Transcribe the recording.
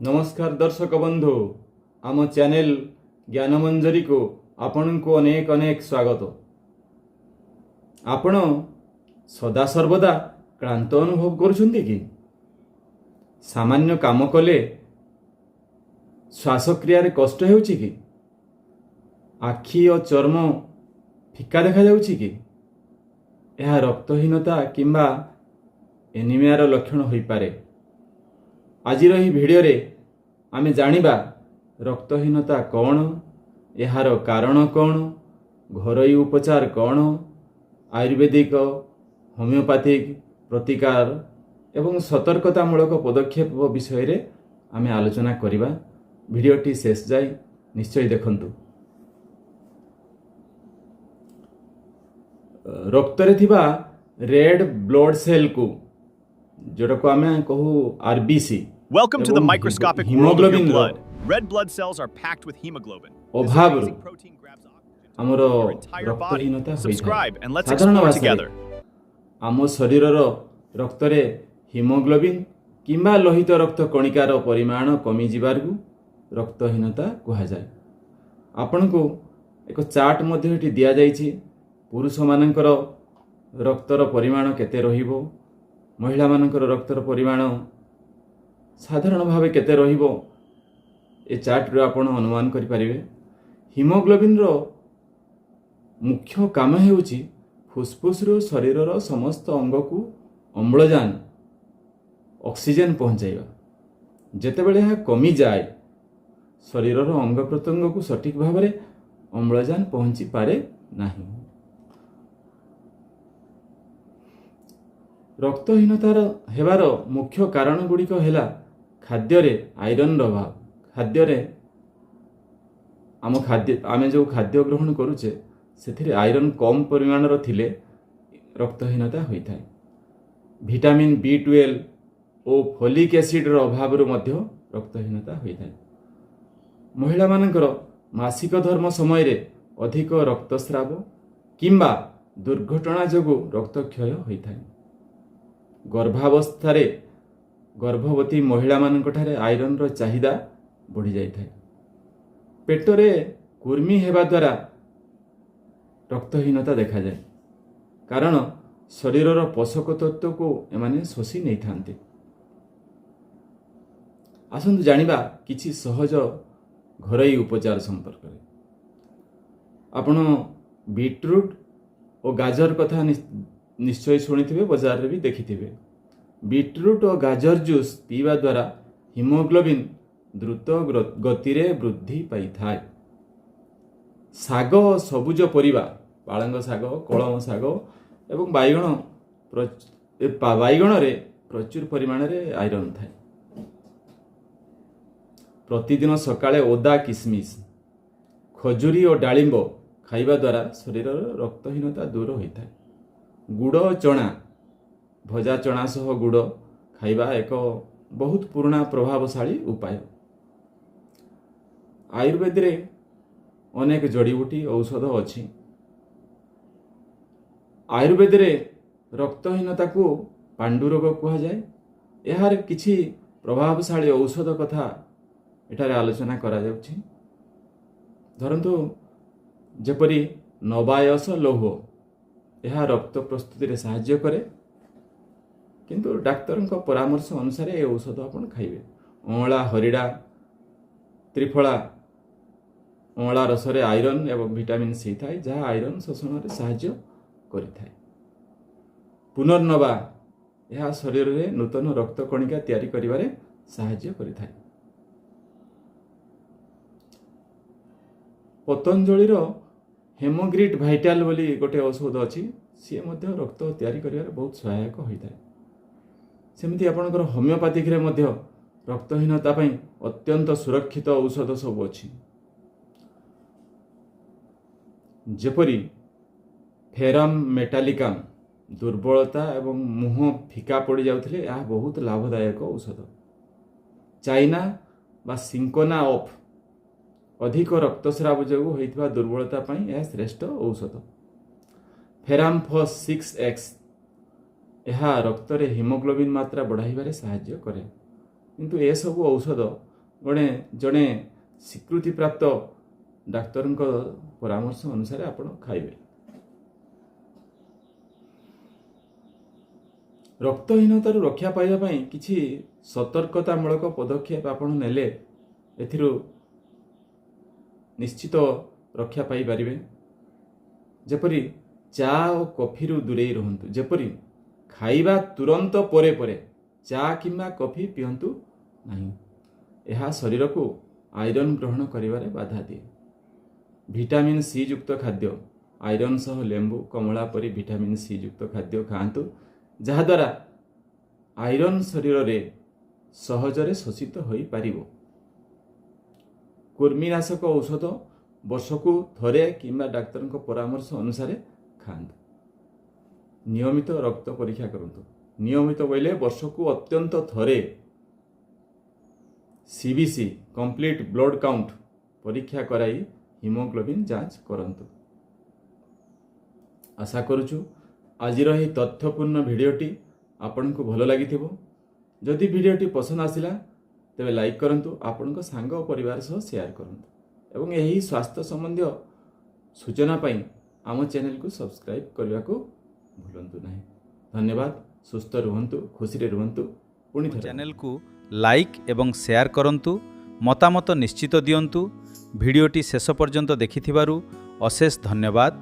नमस्कार दर्शक बंधु आम चैनल ज्ञानमंजरी को आपण को अनेक अनेक स्वागत। आपण सदा सर्वदा क्लांत अनुभव करुछंती कि सामान्य काम कले श्वासक्रिया रे कष्ट हेउछि कि आखि और चर्म फिका देखा जाउछि कि यह रक्तहीनता किंबा एनीमियार लक्षण होई पारे। आज भिडियो रे आमे जानिबा रक्तहीनता कौन, यार कारण कौन, घरोई उपचार कौन, आयुर्वेदिक होमियोपैथिक प्रतिकार एवं सतर्कतामूलक पदक्षेप विषय रे आमे आलोचना करिबा। भिडियोटी शेष जाय निश्चय देखंतु। रक्त रे थिबा रेड ब्लड सेल को जोटा को आमे कहू RBC Welcome to the microscopic world of your blood. Red blood cells are packed with hemoglobin. This amazing protein grabs oxygen आमर from your entire body. Subscribe and let's साधारण explore भाषा together. आम शरीर रक्त रे हिमोग्लोबिन किंबा लोहित रक्त कणिकार परिमाण कमी जिबारगु रक्तहीनता कहा जाए। आपण को एक चार्ट मध्ये एटी दिया जाइछि। पुरुष मानकर रक्तर परिमाण केते रहिबो, महिला मानकर रक्तर परिमाण साधारण भावे केते रहिबो, ए चार्ट रे आपण अनुमान करि परिबे। हिमोग्लोबिन रो मुख्य काम हेउछि फुसफुस रो शरीर रो समस्त अंग को अम्लजान ऑक्सीजन पहुंचाइबा। जेतेबेले यह कमी जाए शरीर रो अंग प्रत्यंग को सठिक भाव रे अम्लजान पहुंची पारे नाही। रक्तहीनतार हेबार मुख्य कारण गुड़िक हेला खाद्य रे आयरन रो अभाव। खाद्य रे आमे जो खाद्य ग्रहण करूचे सेथिरे आयरन कम परिमाण रो थिले रक्तहीनता होई थाए। विटामिन B12 और फोलिक एसिड रो अभाव रो मध्य रक्तहीनता होई थाए। महिला मानकर मासिक धर्म समय रे अधिक रक्तस्राव किंबा दुर्घटना जोगु रक्तक्षय होई थाए। गर्भावस्था रे गर्भवती महिला मानकठारे आयरन रो चाहिदा बढ़ी जाय थाए। पेटरे कुर्मी हेबा द्वारा रक्तहीनता देखा जाए, कारण शरीर रो पोषक तत्व को एमाने शोषी नहीं थांते। आसंतु जानिबा किछि सहज घरोई उपचार संपर्क रे। आपण बीटरूट और गाजर कथा निश्चय शुणिथिबे, बाजार रे भी देखिथिबे। बीटरूट और गाजर जूस पीवा द्वारा हिमोग्लोबिन द्रुत गति रे वृद्धि पाई थाए। साग सबुज परिबा पालंग साग, कलम साग एवं बाइगण रे प्रचुर परिमाण रे आयरन थाए। प्रतिदिन सकाळे ओदा किसमिस, खजुरी और डालिंब खाइबा द्वारा शरीर रक्तहीनता दूर होइथाए। गुड़ चना, भजा चना सह गुड़ खाइबा एक बहुत पुराना प्रभावशाली उपाय। आयुर्वेद रे अनेक जड़ीबूटी औषध अछि। आयुर्वेद रे रक्तहीनता को पांडु रोग कहा जाए। यार किछि प्रभावशाली औषध कथा एठारे आलोचना करा जाउछि। धरंतु जेपरि नवायस लौह, यह रक्त प्रस्तुति रे साहाय्य करे, किंतु डाक्तर परामर्श अनुसार ए औषध आपण खाइबे। अँला, हरिडा, त्रिफला अँला रस रे आयरन एवं विटामिन सी थाए, जहाँ आयरन शोषण रे साहाय्य करिथाए। पुनर्नवा यह शरीर रे नूतन रक्त कणिका तैयारी करिवारे साहाय्य करिथाए। पतंजलि रो हेमोग्रिट भाइटाल बोली गोटे औषध अच्छी, सी मध्य रक्त तैयारी करिवारे बहुत सहायक होइथाए। सेमती आपणकर होमियोपैथिक रे मध्य रक्तहीनता पई अत्यंत सुरक्षित औषध सब अच्छी। जेपरी फेरम मेटालिकम दुर्बलता एवं मुह फिका पड़ जाउथिले यह बहुत लाभदायक औषध। चाइना बा सिंकोना ऑफ अधिक रक्तस्राव जो होइतबा दुर्बलता पई यह श्रेष्ठ औषध। फेरामफॉस 6x यह रक्त रे हिमोग्लोबिन मात्रा बढ़ाइबारे साहाय्य करे, किंतु ए सब औषध ଜଣେ ସ୍ୱୀକୃତିପ୍ରାପ୍ତ ଡାକ୍ତରଙ୍କ ପରାମର୍ଶ ଅନୁସାରେ ଆପଣ ଖାଇବେ। ରକ୍ତହୀନତାରୁ ରକ୍ଷା ପାଇବା ପାଇଁ କିଛି ସତର୍କତାମୂଳକ ପଦକ୍ଷେପ ଆପଣ ନେଲେ ଏଥିରୁ ନିଶ୍ଚିତ ରକ୍ଷା ପାଇପାରିବେ। ଯେପରି ଚା ଓ କଫିରୁ ଦୂରେଇ ରୁହନ୍ତୁ। ଯେପରି ଖାଇବା ତୁରନ୍ତ ପରେ ପରେ ଚା କିମ୍ବା କଫି ପିଅନ୍ତୁ ନାହିଁ। ଏହା ଶରୀରକୁ ଆଇରନ୍ ଗ୍ରହଣ କରିବାରେ ବାଧା ଦିଏ। ଭିଟାମିନ୍ ସି ଯୁକ୍ତ ଖାଦ୍ୟ, ଆଇରନ୍ ସହ ଲେମ୍ବୁ, କମଳା ପରି ଭିଟାମିନ୍ ସି ଯୁକ୍ତ ଖାଦ୍ୟ ଖାଆନ୍ତୁ, ଯାହାଦ୍ୱାରା ଆଇରନ୍ ଶରୀରରେ ସହଜରେ ଶୋଷିତ ହୋଇପାରିବ। କୃମିନାଶକ ଔଷଧ ବର୍ଷକୁ ଥରେ କିମ୍ବା ଡାକ୍ତରଙ୍କ ପରାମର୍ଶ ଅନୁସାରେ ଖାଆନ୍ତୁ। ନିୟମିତ ରକ୍ତ ପରୀକ୍ଷା କରନ୍ତୁ। ନିୟମିତ ବୋଇଲେ ବର୍ଷକୁ ଅତ୍ୟନ୍ତ ଥରେ CBC କମ୍ପ୍ଲିଟ୍ ବ୍ଲଡ୍ କାଉଣ୍ଟ ପରୀକ୍ଷା କରାଇ ହିମୋଗ୍ଲୋବିନ୍ ଯାଞ୍ଚ କରନ୍ତୁ। ଆଶା କରୁଛୁ ଆଜିର ଏହି ତଥ୍ୟପୂର୍ଣ୍ଣ ଭିଡ଼ିଓଟି ଆପଣଙ୍କୁ ଭଲ ଲାଗିଥିବ। ଯଦି ଭିଡ଼ିଓଟି ପସନ୍ଦ ଆସିଲା ତେବେ ଲାଇକ୍ କରନ୍ତୁ, ଆପଣଙ୍କ ସାଙ୍ଗ ଓ ପରିବାର ସହ ସେୟାର କରନ୍ତୁ ଏବଂ ଏହି ସ୍ୱାସ୍ଥ୍ୟ ସମ୍ବନ୍ଧୀୟ ସୂଚନା ପାଇଁ ଆମ ଚ୍ୟାନେଲକୁ ସବସ୍କ୍ରାଇବ୍ କରିବାକୁ ଭୁଲନ୍ତୁ ନାହିଁ। ଧନ୍ୟବାଦ। ସୁସ୍ଥ ରୁହନ୍ତୁ, ଖୁସିରେ ରୁହନ୍ତୁ। ପୁଣି ଥରେ ଚ୍ୟାନେଲକୁ ଲାଇକ୍ ଏବଂ ସେୟାର କରନ୍ତୁ, ମତାମତ ନିଶ୍ଚିତ ଦିଅନ୍ତୁ। ଭିଡ଼ିଓଟି ଶେଷ ପର୍ଯ୍ୟନ୍ତ ଦେଖିଥିବାରୁ ଅଶେଷ ଧନ୍ୟବାଦ।